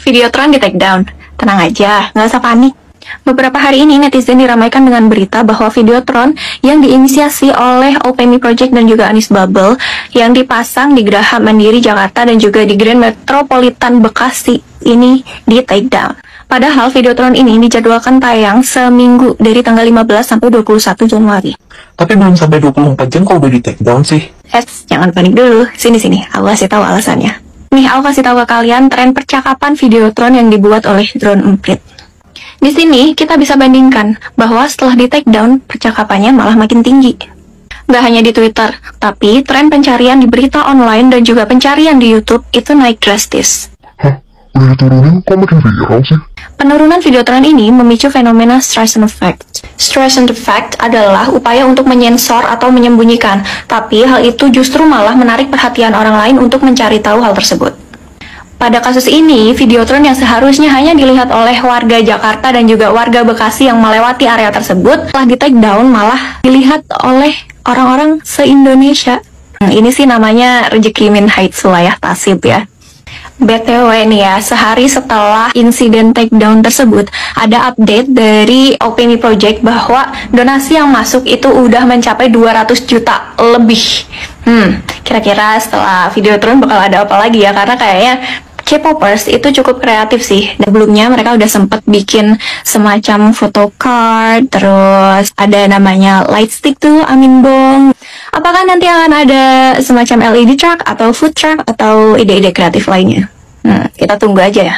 Videotron di take down. Tenang aja, nggak usah panik. Beberapa hari ini netizen diramaikan dengan berita bahwa Videotron yang diinisiasi oleh OPMI Project dan juga Anies Bubble yang dipasang di Geraha Mandiri Jakarta dan juga di Grand Metropolitan Bekasi ini di take down. Padahal Videotron ini dijadwalkan tayang seminggu dari tanggal 15 sampai 21 Januari. Tapi belum sampai 24 jam kok udah di take down sih. Jangan panik dulu. Sini, aku kasih tahu alasannya. Nih, aku kasih tahu ke kalian tren percakapan Videotron yang dibuat oleh drone emprit. Di sini, kita bisa bandingkan bahwa setelah di take down, percakapannya malah makin tinggi. Gak hanya di Twitter, tapi tren pencarian di berita online dan juga pencarian di YouTube itu naik drastis. Hah? Udah diturunin kok makin viral sih? Penurunan Videotron ini memicu fenomena Streisand Effect. Streisand Effect adalah upaya untuk menyensor atau menyembunyikan, tapi hal itu justru malah menarik perhatian orang lain untuk mencari tahu hal tersebut. Pada kasus ini, Videotron yang seharusnya hanya dilihat oleh warga Jakarta dan juga warga Bekasi yang melewati area tersebut, setelah di take down malah dilihat oleh orang-orang se-Indonesia. Ini sih namanya rezeki min haitsu la yahtasib ya. BTW nih ya, sehari setelah insiden takedown tersebut, ada update dari OPMI Project bahwa donasi yang masuk itu udah mencapai 200 juta lebih. Kira-kira setelah Videotron bakal ada apa lagi ya, karena kayaknya K-popers itu cukup kreatif sih. Sebelumnya mereka udah sempet bikin semacam photocard, terus ada namanya light stick tuh, Amin Bong. Apakah nanti akan ada semacam LED truck atau food truck atau ide-ide kreatif lainnya? Kita tunggu aja ya.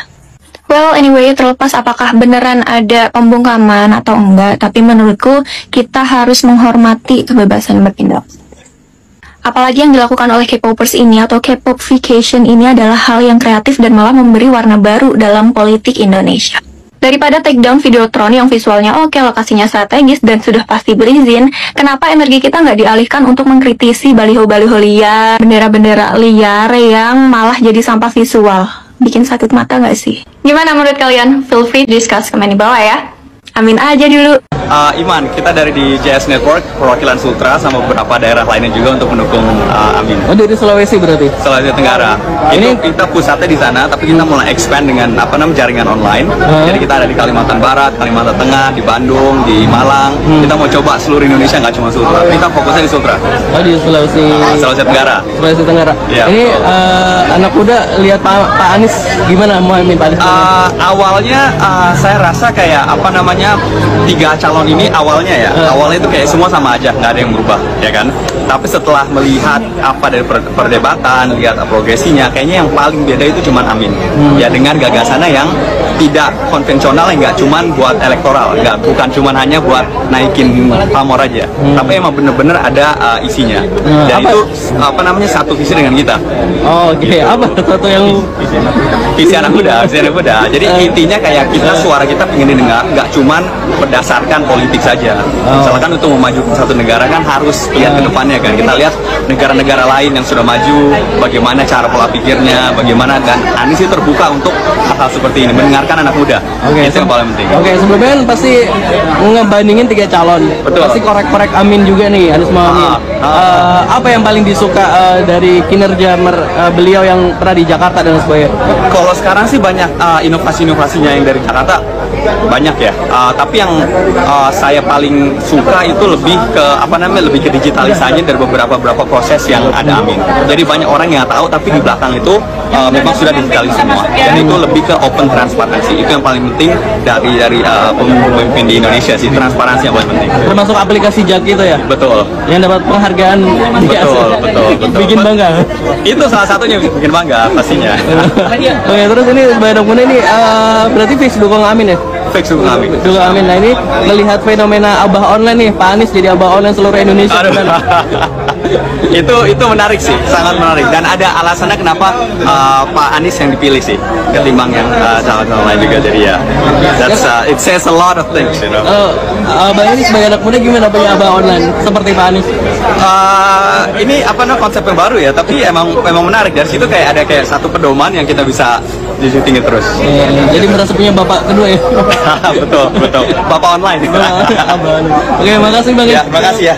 Well, anyway, terlepas apakah beneran ada pembungkaman atau enggak, tapi menurutku kita harus menghormati kebebasan bertindak. Apalagi yang dilakukan oleh K-popers ini atau K-popification ini adalah hal yang kreatif dan malah memberi warna baru dalam politik Indonesia. Daripada take down Videotron yang visualnya oke, lokasinya strategis, dan sudah pasti berizin, kenapa energi kita nggak dialihkan untuk mengkritisi baliho-baliho liar, bendera-bendera liar yang malah jadi sampah visual? Bikin sakit mata nggak sih? Gimana menurut kalian? Feel free to discuss komen di bawah ya. Amin aja dulu. Iman, kita dari di JS Network, perwakilan Sultra sama beberapa daerah lainnya juga untuk mendukung Amin. Oh, dari Sulawesi berarti? Sulawesi Tenggara. Ini kita pusatnya di sana, tapi kita mulai expand dengan jaringan online. Jadi kita ada di Kalimantan Barat, Kalimantan Tengah, di Bandung, di Malang. Kita mau coba seluruh Indonesia, nggak cuma Sultra. Kita fokusnya di Sultra. Oh, di Sulawesi Tenggara. Sulawesi Tenggara. Ya, ini anak muda lihat Pak Anies gimana Muhammad Pak Anies? Awalnya saya rasa kayak 3 calon ini awalnya itu kayak semua sama aja, nggak ada yang berubah, ya kan? Tapi setelah melihat apa dari perdebatan, lihat progresinya, kayaknya yang paling beda itu cuman Amin. Ya, dengan gagasannya yang tidak konvensional, yang nggak cuman buat elektoral, bukan cuman hanya buat naikin pamor aja, tapi emang bener-bener ada isinya. Dan itu satu visi dengan kita. Oh, oke. Apa satu yang visi anak muda? Jadi intinya kayak kita, suara kita pengen didengar, nggak cuman berdasarkan politik saja. Misalkan untuk memajukan satu negara kan harus lihat ke depannya kan. Kita lihat negara-negara lain yang sudah maju, bagaimana cara pola pikirnya, bagaimana, dan Anies itu terbuka untuk hal seperti ini, mendengarkan anak muda. Itu yang paling penting. Sebelumnya kan pasti ngebandingin 3 calon. Betul. Pasti korek-korek Amin juga nih, Anies Muhammad. Apa yang paling disuka dari kinerja beliau yang pernah di Jakarta dan sebagainya? Kalau sekarang sih banyak inovasi-inovasinya yang dari Jakarta banyak ya. Tapi yang saya paling suka itu lebih ke lebih ke digitalisasi dari beberapa proses yang ada Amin. Jadi banyak orang yang nggak tahu, tapi di belakang itu memang sudah digitalis semua. Dan itu lebih ke open transparansi. Itu yang paling penting dari pemimpin di Indonesia sih, transparansi yang paling penting. Termasuk aplikasi Jaki itu ya? Betul. Yang dapat penghargaan. Betul. Bikin bangga. Itu salah satunya bikin bangga pastinya. Oke, terus ini Mbak Dokmuna ini berarti fix dukung Amin ya? Fix dukung Amin. Dukung Amin. Nah, ini melihat fenomena abah online nih, Pak Anies jadi abah online seluruh Indonesia. Itu menarik sih, sangat menarik, dan ada alasannya kenapa Pak Anies yang dipilih sih ketimbang yang calon-calon lain juga. Jadi ya, it says a lot of things, you know. Abah ini sebagai anak muda gimana punya abah online seperti Pak Anies? Ini konsep yang baru ya, tapi emang menarik. Dari situ kayak ada satu pedoman yang kita bisa disyutingin terus. Jadi merasa punya bapak kedua ya? Betul. Bapak online. Oke, makasih Bang. Ya, makasih ya.